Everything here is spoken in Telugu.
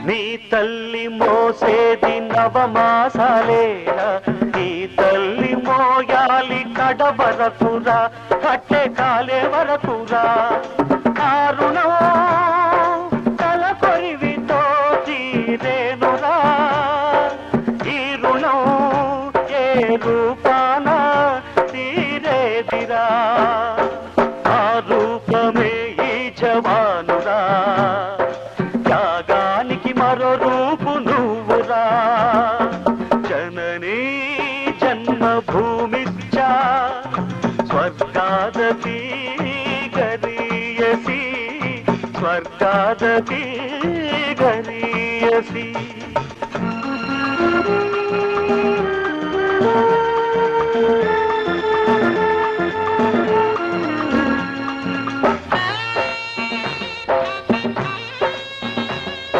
నీ తల్లి మోసేది నవమాసాలేరా, నీ తల్లి మోయాలి కడవరకురా, కట్టె కాలే వరకురా. ఆ రుణం తల కొరివితో తీరేనురా, ఈ రుణం ఏ రూపాన తీరేదిరా. ఆ రూపమే ఈ జవానురా, త్యాగానికి మరో రూపు నువ్వురా. జననీ జన్మభూమిశ్చ స్వర్గాదపి గరీయసి, స్వర్గాదపి గరీయసి.